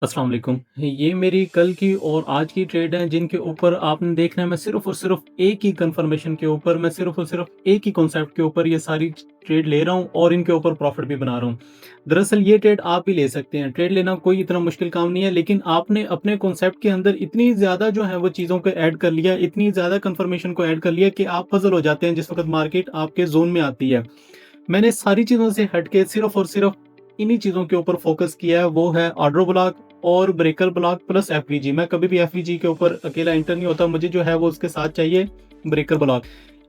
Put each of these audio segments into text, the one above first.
अस्सलाम वालेकुम। ये मेरी कल की और आज की ट्रेड है जिनके ऊपर आपने देखना है मैं सिर्फ़ और सिर्फ़ एक ही कन्फर्मेशन के ऊपर, मैं सिर्फ़ और सिर्फ़ एक ही कॉन्सेप्ट के ऊपर ये सारी ट्रेड ले रहा हूँ और इनके ऊपर प्रॉफ़िट भी बना रहा हूँ। दरअसल ये ट्रेड आप भी ले सकते हैं। ट्रेड लेना कोई इतना मुश्किल काम नहीं है, लेकिन आपने अपने कॉन्सेप्ट के अंदर इतनी ज़्यादा जो है वो चीज़ों को ऐड कर लिया, इतनी ज़्यादा कन्फर्मेशन को ऐड कर लिया कि आप पज़ल हो जाते हैं जिस वक़्त मार्केट आपके ज़ोन में आती है। मैंने सारी चीज़ों से हट के सिर्फ़ और सिर्फ़ इन्हीं चीज़ों के ऊपर फ़ोकस किया है, वो है ऑर्डर ब्लॉक और ब्रेकर ब्लॉक प्लस एफवीजी। मैं कभी भी एफवीजी के ऊपर अकेला एंटर नहीं होता, मुझे जो है वो उसके साथ चाहिए ब्रेकर ब्लॉक।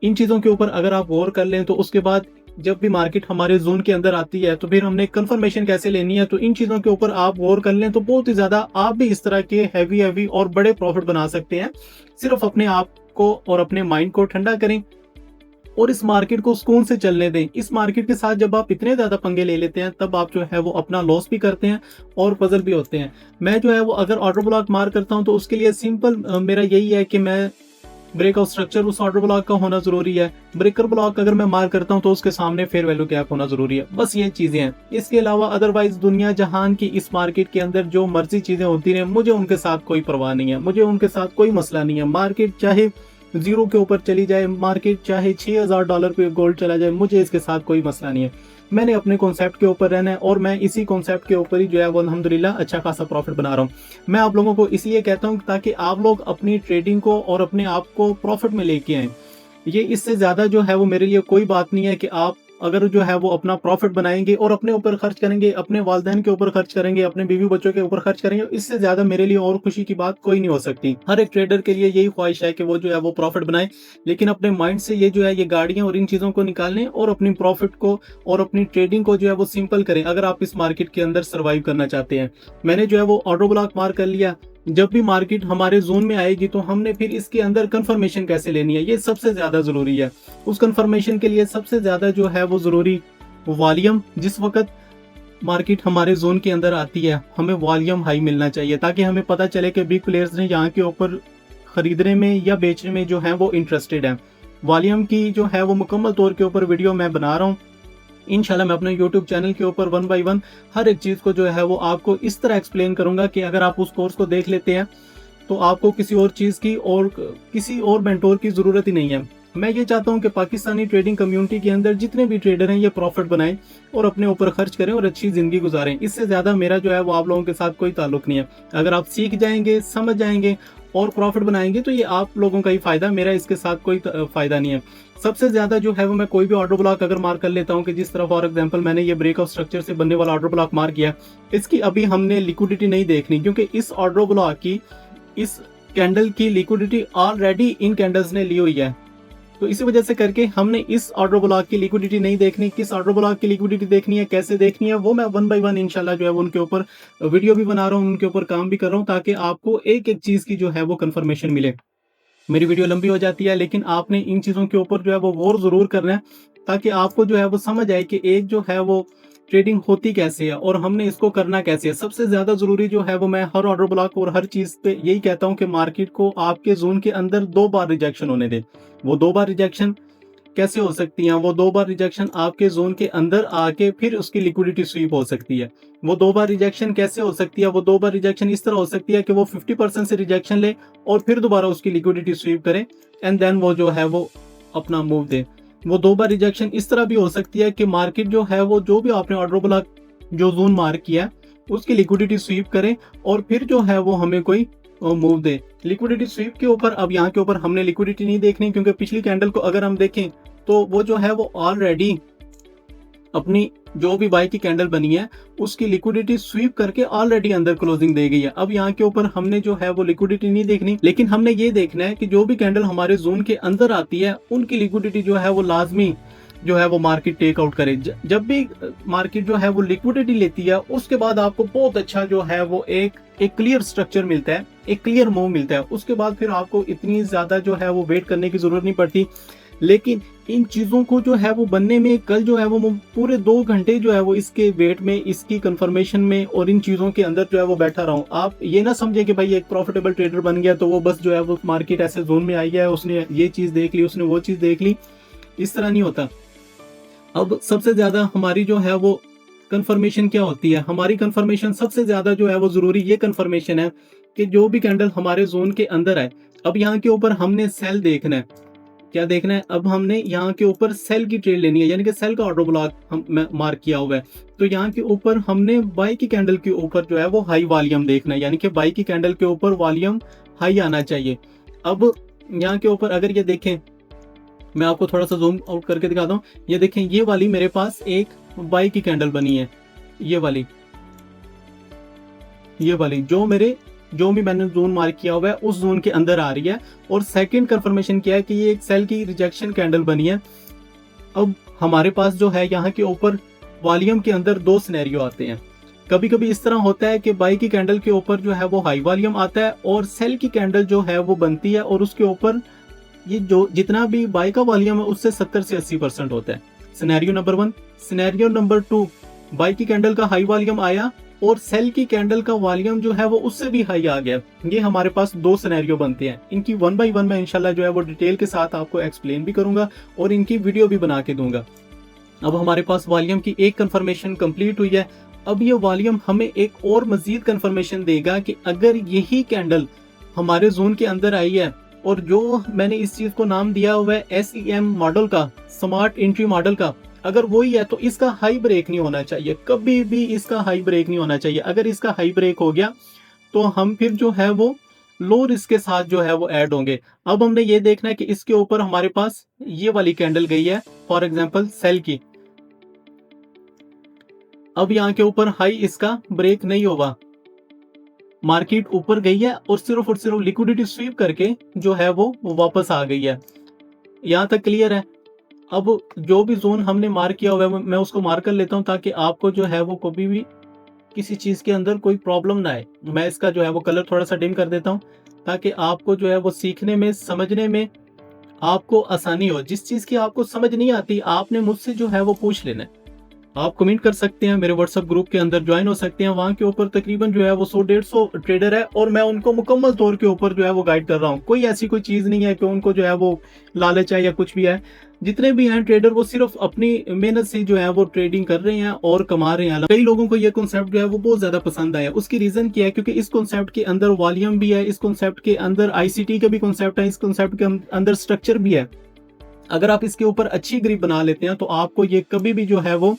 इन चीज़ों के ऊपर अगर आप गौर कर लें तो उसके बाद जब भी मार्केट हमारे ज़ोन के अंदर आती है, तो फिर हमने कन्फर्मेशन कैसे लेनी है, तो इन चीज़ों के ऊपर आप गौर कर लें तो बहुत ही ज़्यादा आप भी इस तरह के हेवी और बड़े प्रॉफ़िट बना सकते हैं। सिर्फ़ अपने आप को और अपने माइंड को ठंडा करें और इस मार्केट को सुकून से चलने दें। इस मार्केट के साथ जब आप इतने ज़्यादा पंगे ले लेते हैं, तब आप जो है वो अपना लॉस भी करते हैं और पज़ल भी होते हैं। मैं जो है वो अगर ऑर्डर ब्लॉक मार करता हूँ, तो उसके लिए सिंपल मेरा यही है कि मैं ब्रेकआउट स्ट्रक्चर उस ऑर्डर ब्लॉक का होना ज़रूरी है। ब्रेकर ब्लॉक अगर मैं मार करता हूँ, तो उसके सामने फेयर वैल्यू गैप होना ज़रूरी है। बस ये चीज़ें हैं। इसके अलावा अदरवाइज़ दुनिया जहान की इस मार्केट के अंदर जो मर्ज़ी चीज़ें होती रहें, मुझे उनके साथ कोई परवाह नहीं है। मुझे उनके साथ कोई मसला नहीं है। मार्केट चाहे ज़ीरो के ऊपर चली जाए, मार्केट चाहे $6000 पे गोल्ड चला जाए, मुझे इसके साथ कोई मसला नहीं है। मैंने अपने कॉन्सेप्ट के ऊपर रहना है और मैं इसी कॉन्सेप्ट के ऊपर ही जो है वो अल्हम्दुलिल्लाह अच्छा खासा प्रॉफ़िट बना रहा हूँ। मैं आप लोगों को इसलिए कहता हूँ ताकि आप लोग अपनी ट्रेडिंग को और अपने आप को प्रॉफ़िट में लेके आएँ। ये इससे ज़्यादा जो है वो मेरे लिए कोई बात नहीं है कि आप अगर जो है वो अपना प्रॉफ़िट बनाएँगे और अपने ऊपर खर्च करेंगे, अपने वालिदैन के ऊपर खर्च करेंगे, अपने बीवी-बच्चों के ऊपर खर्च करेंगे, इससे ज़्यादा मेरे लिए और खुशी की बात कोई नहीं हो सकती। हर एक ट्रेडर के लिए यही ख्वाहिश है कि वो जो है वो प्रॉफ़िट बनाए, लेकिन अपने माइंड से ये जो है ये गाड़ियाँ और इन चीज़ों को निकालें और अपनी प्रॉफ़िट को और अपनी ट्रेडिंग को जो है वो सिंपल करें, अगर आप इस मार्केट के अंदर सर्वाइव करना चाहते हैं। मैंने जो है वो ऑर्डर ब्लॉक मार कर लिया। जब भी मार्केट हमारे ज़ोन में आएगी, तो हमने फिर इसके अंदर कन्फर्मेशन कैसे लेनी है, ये सबसे ज़्यादा ज़रूरी है। उस कन्फर्मेशन के लिए सबसे ज़्यादा जो है वो ज़रूरी वॉल्यूम, जिस वक़्त मार्केट हमारे ज़ोन के अंदर आती है, हमें वॉल्यूम हाई मिलना चाहिए ताकि हमें पता चले कि बिग प्लेयर्स ने यहाँ के ऊपर खरीदने में या बेचने में जो है वो इंटरेस्टेड हैं। वॉल्यूम की जो है वो मुकम्मल तौर के ऊपर वीडियो मैं बना रहा हूँ। इंशाल्लाह मैं अपने यूट्यूब चैनल के ऊपर वन बाय वन हर एक चीज़ को जो है वो आपको इस तरह एक्सप्लेन करूँगा कि अगर आप उस कोर्स को देख लेते हैं, तो आपको किसी और चीज़ की और किसी और मेंटोर की ज़रूरत ही नहीं है। मैं ये चाहता हूँ कि पाकिस्तानी ट्रेडिंग कम्युनिटी के अंदर जितने भी ट्रेडर हैं, ये प्रॉफिट बनाएँ और अपने ऊपर खर्च करें और अच्छी ज़िंदगी गुजारें। इससे ज़्यादा मेरा जो है वो आप लोगों के साथ कोई ताल्लुक नहीं है। अगर आप सीख जाएँगे, समझ जाएँगे और प्रॉफिट बनाएँगे, तो ये आप लोगों का ही फ़ायदा, मेरा इसके साथ कोई फ़ायदा नहीं है। सबसे ज़्यादा जो है वो मैं कोई भी ऑर्डर ब्लॉक अगर मार कर लेता हूँ, कि जिस तरह फॉर एग्जांपल मैंने ये ब्रेकआउट स्ट्रक्चर से बनने वाला ऑर्डर ब्लॉक मार किया, इसकी अभी हमने लिक्विडिटी नहीं देखनी, क्योंकि इस ऑर्डर ब्लॉक की, इस कैंडल की लिक्विडिटी ऑलरेडी इन कैंडल्स ने ली हुई है। तो इसी वजह से करके हमने इस ऑर्डर ब्लॉक की लिक्विडिटी नहीं देखनी। किस ऑर्डर ब्लॉक की लिक्विडिटी देखनी है, कैसे देखनी है, वो मैं वन बाय वन इंशाल्लाह जो है वो उनके ऊपर वीडियो भी बना रहा हूँ, उनके ऊपर काम भी कर रहा हूँ, ताकि आपको एक-एक चीज़ की जो है वो कन्फर्मेशन मिले। मेरी वीडियो लंबी हो जाती है, लेकिन आपने इन चीज़ों के ऊपर जो है वो गौर ज़रूर करना है, ताकि आपको जो है वो समझ आए कि एक जो है वो ट्रेडिंग होती कैसे है और हमने इसको करना कैसे है। सबसे ज़्यादा ज़रूरी जो है वो मैं हर ऑर्डर ब्लॉक और हर चीज़ पे यही कहता हूँ कि मार्केट को आपके ज़ोन के अंदर 2 बार रिजेक्शन होने दें। वो 2 बार रिजेक्शन कैसे हो सकती हैं? वो 2 बार रिजेक्शन आपके ज़ोन के अंदर आके फिर उसकी लिक्विडिटी स्वीप हो सकती है। वो 2 बार रिजेक्शन कैसे हो सकती है? वो 2 बार रिजेक्शन इस तरह हो सकती है कि वो 50% से रिजेक्शन ले और फिर दोबारा उसकी लिक्विडिटी स्वीप करे एंड देन वो जो है वो अपना मूव दे। वो 2 बार रिजेक्शन इस तरह भी हो सकती है कि मार्केट जो है वो जो भी आपने ऑर्डर ब्लॉक जो ज़ोन मार्क किया है, उसकी लिक्विडिटी स्वीप करे और फिर जो है वो हमें कोई मूव दे। लिक्विडिटी स्वीप के ऊपर, अब यहाँ के ऊपर हमने लिक्विडिटी नहीं देखनी, क्योंकि पिछली कैंडल को अगर हम देखें, तो वो जो है वो ऑलरेडी अपनी जो भी बाई की कैंडल बनी है, उसकी लिक्विडिटी स्वीप करके ऑलरेडी अंदर क्लोजिंग दे गई है। अब यहाँ के ऊपर हमने जो है वो लिक्विडिटी नहीं देखनी, लेकिन हमने ये देखना है कि जो भी कैंडल हमारे जोन के अंदर आती है, उनकी लिक्विडिटी जो है वो लाजमी जो है वो मार्केट टेक आउट करे। जब भी मार्केट जो है वो लिक्विडिटी लेती है, उसके बाद आपको बहुत अच्छा जो है वो एक क्लियर स्ट्रक्चर मिलता है, एक क्लियर मूव मिलता है। उसके बाद फिर आपको इतनी ज्यादा जो है वो वेट करने की जरूरत नहीं पड़ती। लेकिन इन चीज़ों को जो है वो बनने में कल जो है वो पूरे 2 घंटे जो है वो इसके वेट में, इसकी कंफर्मेशन में और इन चीज़ों के अंदर जो है वो बैठा रहा हूँ। आप ये ना समझे कि भाई एक प्रॉफिटेबल ट्रेडर बन गया तो वो बस जो है वो मार्केट ऐसे जोन में आई है, उसने ये चीज़ देख ली, उसने वो चीज़ देख ली। इस तरह नहीं होता। अब सबसे ज़्यादा हमारी जो है वो कंफर्मेशन क्या होती है? हमारी कंफर्मेशन सबसे ज्यादा जो है वो जरूरी ये कंफर्मेशन है कि जो भी कैंडल हमारे जोन के अंदर है, अब यहाँ के ऊपर हमने सेल देखना है। क्या देखना है? अब हमने यहाँ के ऊपर सेल की ट्रेड लेनी है, यानी कि सेल का ऑर्डर ब्लॉक हम मार्क किया हुआ है। तो यहाँ के ऊपर हमने बाई की कैंडल के ऊपर जो है वो हाई वॉल्यूम देखना है, यानी कि बाई की कैंडल के ऊपर वॉल्यूम हाई आना चाहिए। अब यहाँ के ऊपर अगर ये देखें, मैं आपको थोड़ा सा जूम आउट करके दिखाता हूँ। ये देखें, ये वाली मेरे पास एक बाई की कैंडल बनी है, ये वाली जो भी मैंने जोन मार्क किया हुआ है उस जोन के अंदर आ रही है। और सेकंड कंफर्मेशन क्या है कि ये एक सेल की रिजेक्शन कैंडल बनी है। अब हमारे पास जो है यहाँ के ऊपर वॉल्यूम के अंदर दो सिनेरियो आते हैं। कभी कभी इस तरह होता है कि बाई की कैंडल के ऊपर जो है वो हाई वॉल्यूम आता है और सेल की कैंडल जो है वो बनती है और उसके ऊपर ये जो जितना भी बाई का वॉल्यूम है उससे 70 से 80% होता है। Scenario number 1। Scenario number 2, by की कैंडल का हाई वॉल्यूम आया और सेल की कैंडल का वॉल्यूम जो है वो उससे भी हाई आ गया। ये हमारे पास दो सिनेरियो बनते हैं। इनकी 1 बाय 1 मैं इंशाल्लाह जो है वो डिटेल के साथ आपको एक्सप्लेन भी करूंगा और इनकी वीडियो भी बना के दूंगा। अब हमारे पास वॉल्यूम की एक कंफर्मेशन कंप्लीट हुई है। अब ये वॉल्यूम हमें एक और मजीद कंफर्मेशन देगा कि अगर यही कैंडल हमारे जोन के अंदर आई है और जो मैंने इस चीज को नाम दिया हुआ है SEM मॉडल का, स्मार्ट एंट्री मॉडल का, अगर वही है तो इसका हाई ब्रेक नहीं होना चाहिए, कभी भी इसका हाई ब्रेक नहीं होना चाहिए। अगर इसका हाई ब्रेक हो गया तो हम फिर जो है वो लो रिस्क के साथ जो है वो ऐड होंगे। अब हमने ये देखना है कि इसके ऊपर हमारे पास ये वाली कैंडल गई है, फॉर एग्जांपल सेल की। अब यहाँ के ऊपर हाई इसका ब्रेक नहीं होगा, मार्केट ऊपर गई है और सिर्फ लिक्विडिटी स्वीप करके जो है वो वापस आ गई है। यहाँ तक क्लियर है? अब जो भी जोन हमने मार्क किया हुआ है मैं उसको मार्क कर लेता हूँ ताकि आपको जो है वो कभी भी किसी चीज के अंदर कोई प्रॉब्लम ना आए। मैं इसका जो है वो कलर थोड़ा सा डिम कर देता हूँ ताकि आपको जो है वो सीखने में, समझने में आपको आसानी हो। जिस चीज की आपको समझ नहीं आती आपने मुझसे जो है वो पूछ लेना है। आप कमेंट कर सकते हैं, मेरे व्हाट्सएप ग्रुप के अंदर ज्वाइन हो सकते हैं। वहाँ के ऊपर तकरीबन जो है वो 100-150 ट्रेडर है और मैं उनको मुकम्मल तौर के ऊपर जो है वो गाइड कर रहा हूँ। कोई ऐसी कोई चीज़ नहीं है कि उनको जो है वो लालच है या कुछ भी है। जितने भी हैं ट्रेडर वो सिर्फ अपनी मेहनत से जो है वो ट्रेडिंग कर रहे हैं और कमा रहे हैं। कई लोगों को ये कॉन्सेप्ट जो है वो बहुत ज्यादा पसंद आया। उसकी रीजन क्या है? क्योंकि इस कॉन्सेप्ट के अंदर वॉल्यूम भी है, इस कॉन्सेप्ट के अंदर ICT का भी कॉन्सेप्ट है, इस कॉन्सेप्ट के अंदर स्ट्रक्चर भी है। अगर आप इसके ऊपर अच्छी ग्रिप बना लेते हैं तो आपको ये कभी भी जो है वो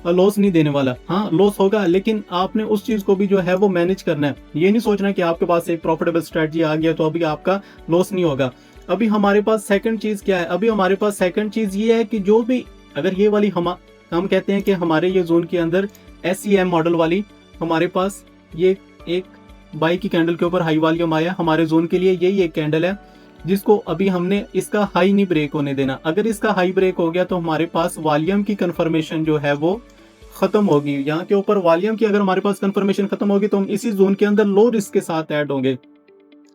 लॉस नहीं देने वाला। हाँ, लॉस होगा लेकिन आपने उस चीज को भी जो है वो मैनेज करना है। ये नहीं सोचना कि आपके पास एक प्रॉफिटेबल स्ट्रेटजी आ गया तो अभी आपका लॉस नहीं होगा। अभी हमारे पास सेकंड चीज क्या है? अभी हमारे पास सेकंड चीज ये है कि जो भी अगर ये वाली हम कहते हैं कि हमारे ये जोन के अंदर SEM मॉडल वाली हमारे पास ये एक बाई की कैंडल के ऊपर हाई वॉल्यूम आया हमारे जोन के लिए, यही एक कैंडल है जिसको अभी हमने इसका हाई नहीं ब्रेक होने देना। अगर इसका हाई ब्रेक हो गया तो हमारे पास वॉल्यूम की कंफर्मेशन जो है वो खत्म होगी। यहाँ के ऊपर वॉल्यूम की अगर हमारे पास कंफर्मेशन खत्म होगी तो हम इसी जोन के अंदर लो रिस्क के साथ ऐड होंगे।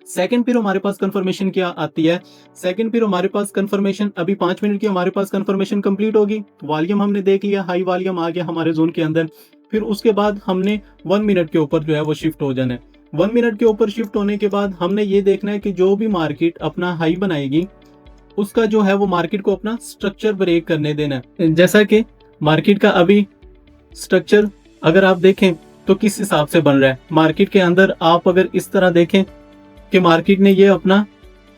सेकंड फिर हमारे पास कंफर्मेशन क्या आती है? सेकंड फिर हमारे पास कंफर्मेशन अभी 5 मिनट की हमारे पास कंफर्मेशन कंप्लीट होगी। वॉल्यूम हमने देख लिया, हाई वॉल्यूम आ गया हमारे जोन के अंदर। फिर उसके बाद हमने 1 मिनट के ऊपर जो है वो शिफ्ट हो जाना है। 1 मिनट के ऊपर शिफ्ट होने के बाद हमने ये देखना है कि जो भी मार्केट अपना हाई बनाएगी उसका जो है वो मार्केट को अपना स्ट्रक्चर ब्रेक करने देना है। जैसा कि मार्केट का अभी स्ट्रक्चर अगर आप देखें तो किस हिसाब से बन रहा है। मार्केट के अंदर आप अगर इस तरह देखें कि मार्केट ने ये अपना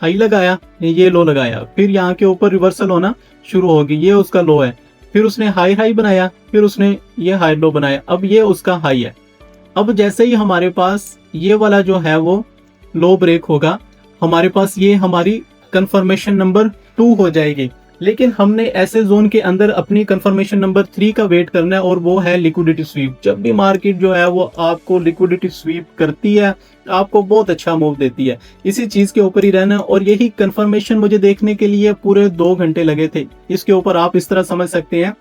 हाई लगाया, ये लो लगाया, फिर यहाँ के ऊपर रिवर्सल होना शुरू होगी, ये उसका लो है। फिर उसने हाई हाई बनाया, फिर उसने ये हाई लो बनाया, अब ये उसका हाई है। अब जैसे ही हमारे पास ये वाला जो है वो लो ब्रेक होगा हमारे पास ये हमारी कंफर्मेशन नंबर 2 हो जाएगी। लेकिन हमने ऐसे जोन के अंदर अपनी कंफर्मेशन नंबर 3 का वेट करना है और वो है लिक्विडिटी स्वीप। जब भी मार्केट जो है वो आपको लिक्विडिटी स्वीप करती है आपको बहुत अच्छा मूव देती है, इसी चीज के ऊपर ही रहना। और यही कंफर्मेशन मुझे देखने के लिए पूरे 2 घंटे लगे थे। इसके ऊपर आप इस तरह समझ सकते हैं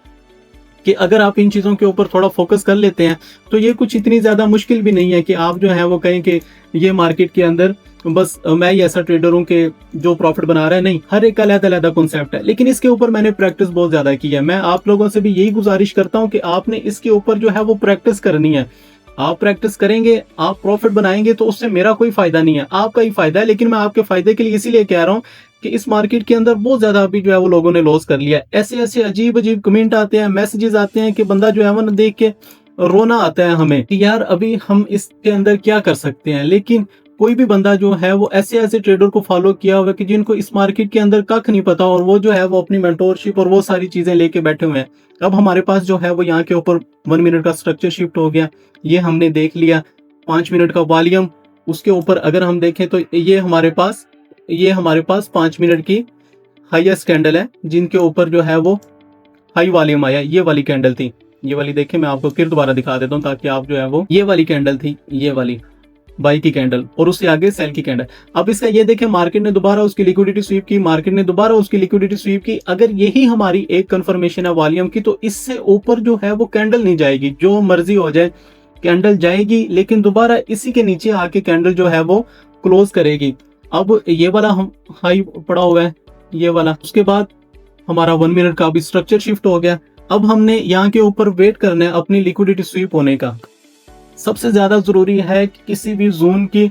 कि अगर आप इन चीज़ों के ऊपर थोड़ा फोकस कर लेते हैं तो ये कुछ इतनी ज़्यादा मुश्किल भी नहीं है कि आप जो है वो कहें कि ये मार्केट के अंदर बस मैं ही ऐसा ट्रेडर हूँ कि जो प्रॉफिट बना रहा है। नहीं, हर एक का अलग-अलग कॉन्सेप्ट है, लेकिन इसके ऊपर मैंने प्रैक्टिस बहुत ज़्यादा की है। मैं आप लोगों से भी यही गुजारिश करता हूँ कि आपने इसके ऊपर जो है वो प्रैक्टिस करनी है आप प्रैक्टिस करेंगे, आप प्रॉफिट बनाएंगे, तो उससे मेरा कोई फायदा नहीं है, आपका ही फायदा है। लेकिन मैं आपके फायदे के लिए इसीलिए कह रहा हूँ कि इस मार्केट के अंदर बहुत ज्यादा अभी जो है वो लोगों ने लॉस कर लिया है। ऐसे ऐसे अजीब अजीब कमेंट आते हैं, मैसेजेस आते हैं कि बंदा जो है वो ना देख के रोना आता है हमें कि यार अभी हम इसके अंदर क्या कर सकते हैं। लेकिन कोई भी बंदा जो है वो ऐसे ऐसे ट्रेडर को फॉलो किया हुआ कि जिनको इस मार्केट के अंदर कख नहीं पता, और वो जो है वो अपनी मेंटोरशिप और वो सारी चीजें लेके बैठे हुए हैं। अब हमारे पास जो है वो यहाँ के ऊपर 1 मिनट का स्ट्रक्चर शिफ्ट हो गया, ये हमने देख लिया। 5 मिनट का वॉल्यूम, उसके ऊपर अगर हम देखें तो ये हमारे पास 5 मिनट की हाईएस्ट कैंडल है, जिनके ऊपर जो है वो हाई वॉल्यूम आया। ये वाली कैंडल थी, ये वाली देखिए, मैं आपको फिर दोबारा दिखा देता हूँ ताकि आप जो है वो, ये वाली कैंडल थी, ये वाली बाई की कैंडल, और उससे आगे सेल की कैंडल। अब इसका ये देखें, मार्केट ने दोबारा उसकी लिक्विडिटी स्वीप की, मार्केट ने दोबारा उसकी लिक्विडिटी स्वीप की। अगर यही हमारी एक कंफर्मेशन है वॉल्यूम की, तो इससे ऊपर जो है वो कैंडल नहीं जाएगी। जो मर्जी हो जाए, कैंडल जाएगी, लेकिन दोबारा इसी के नीचे आके कैंडल जो है वो क्लोज करेगी। अब ये वाला हम हाई पड़ा हुआ है, ये वाला। उसके बाद हमारा 1 मिनट का अभी स्ट्रक्चर शिफ्ट हो गया। अब हमने यहाँ के ऊपर वेट करना है अपनी लिक्विडिटी स्वीप होने का। सबसे ज्यादा जरूरी है कि किसी भी जोन की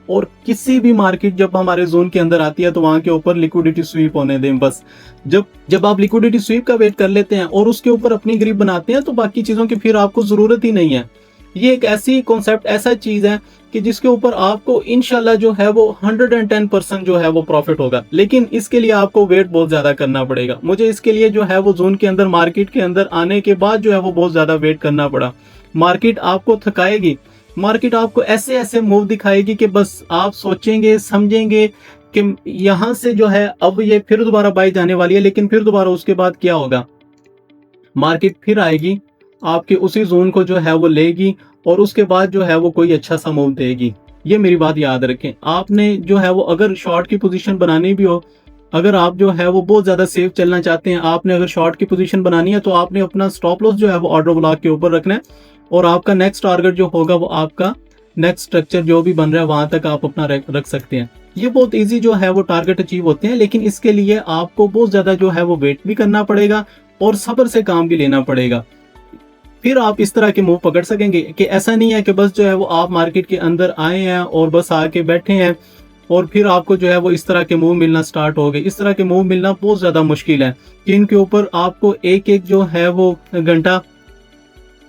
और किसी भी मार्केट जब हमारे जोन के अंदर आती है तो वहां के ऊपर लिक्विडिटी स्वीप होने दें बस। जब आप लिक्विडिटी स्वीप का वेट कर लेते हैं और उसके ऊपर अपनी ग्रिप बनाते हैं, तो बाकी चीजों की फिर आपको जरूरत ही नहीं है। ये एक ऐसी कॉन्सेप्ट, ऐसा चीज है कि जिसके ऊपर आपको इंशाल्लाह जो है वो 110% जो है वो प्रॉफिट होगा। लेकिन इसके लिए आपको वेट बहुत ज्यादा करना पड़ेगा। मुझे इसके लिए जो है वो जोन के अंदर, मार्केट के अंदर आने के बाद जो है वो बहुत ज्यादा वेट करना पड़ा। मार्केट आपको थकाएगी, मार्केट आपको ऐसे ऐसे मूव दिखाएगी कि बस आप सोचेंगे समझेंगे कि यहां से जो है अब ये फिर दोबारा बाई जाने वाली है। लेकिन फिर दोबारा उसके बाद क्या होगा, मार्केट फिर आएगी, आपके उसी जोन को जो है वो लेगी, और उसके बाद जो है वो कोई अच्छा सा मूव देगी। ये मेरी बात याद रखें। आपने जो है वो अगर शॉर्ट की पोजीशन बनानी भी हो, अगर आप जो है वो बहुत ज्यादा सेफ चलना चाहते हैं, आपने अगर शॉर्ट की पोजीशन बनानी है, तो आपने अपना स्टॉप लॉस जो है वो ऑर्डर ब्लॉक के ऊपर रखना है, और आपका नेक्स्ट टारगेट जो होगा वो आपका नेक्स्ट स्ट्रक्चर जो भी बन रहा है वहां तक आप अपना रख सकते हैं। ये बहुत इजी जो है वो टारगेट अचीव होते हैं, लेकिन इसके लिए आपको बहुत ज्यादा जो है वो वेट भी करना पड़ेगा और सब्र से काम भी लेना पड़ेगा। फिर आप इस तरह के मूव पकड़ सकेंगे कि ऐसा नहीं है कि बस जो है वो आप मार्केट के अंदर आए हैं और बस आके बैठे हैं और फिर आपको जो है वो इस तरह के मूव मिलना स्टार्ट हो गए। इस तरह के मूव मिलना बहुत ज्यादा मुश्किल है, जिनके ऊपर आपको एक एक जो है वो घंटा,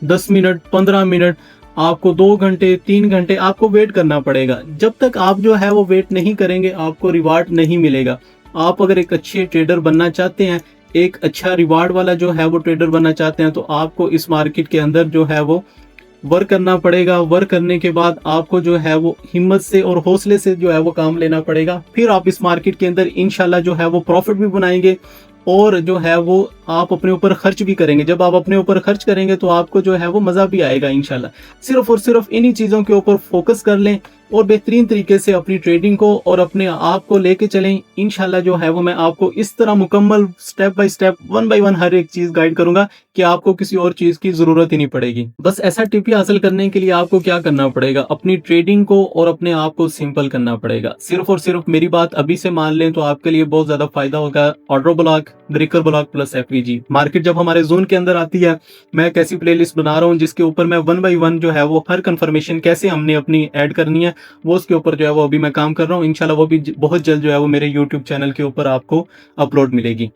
10 मिनट, 15 मिनट, आपको 2 घंटे, 3 घंटे आपको वेट करना पड़ेगा। जब तक आप जो है वो वेट नहीं करेंगे, आपको रिवार्ड नहीं मिलेगा। आप अगर एक अच्छे ट्रेडर बनना चाहते हैं, एक अच्छा रिवार्ड वाला जो है वो ट्रेडर बनना चाहते हैं, तो आपको इस मार्केट के अंदर जो है वो वर्क करना पड़ेगा। वर्क करने के बाद आपको जो है वो हिम्मत से और हौसले से जो है वो काम लेना पड़ेगा। फिर आप इस मार्केट के अंदर इंशाल्लाह जो है वो प्रॉफिट भी बनाएंगे, और जो है वो आप अपने ऊपर खर्च भी करेंगे। जब आप अपने ऊपर खर्च करेंगे तो आपको जो है वो मजा भी आएगा इंशाल्लाह। सिर्फ और सिर्फ इन्हीं चीजों के ऊपर फोकस कर लें और बेहतरीन तरीके से अपनी ट्रेडिंग को और अपने आप को लेके चलें। इंशाल्लाह जो है वो मैं आपको इस तरह मुकम्मल स्टेप बाय स्टेप, 1 बाय 1 हर एक चीज गाइड करूंगा कि आपको किसी और चीज की जरूरत ही नहीं पड़ेगी। बस ऐसा टिप हासिल करने के लिए आपको क्या करना पड़ेगा, अपनी ट्रेडिंग को और अपने आप को सिंपल करना पड़ेगा। सिर्फ और सिर्फ मेरी बात अभी से मान लें तो आपके लिए बहुत ज्यादा फायदा होगा। Order block, breaker block plus FVG. Market जब हमारे जोन के अंदर आती है, मैं एक ऐसी प्लेलिस्ट बना रहा हूँ जिसके ऊपर मैं 1 बाय 1 जो है वो हर कंफर्मेशन कैसे हमने अपनी ऐड करनी है, वो उसके ऊपर जो है वो अभी मैं काम कर रहा हूँ। इंशाल्लाह वो भी बहुत जल्द जो है वो मेरे यूट्यूब चैनल के ऊपर आपको अपलोड मिलेगी।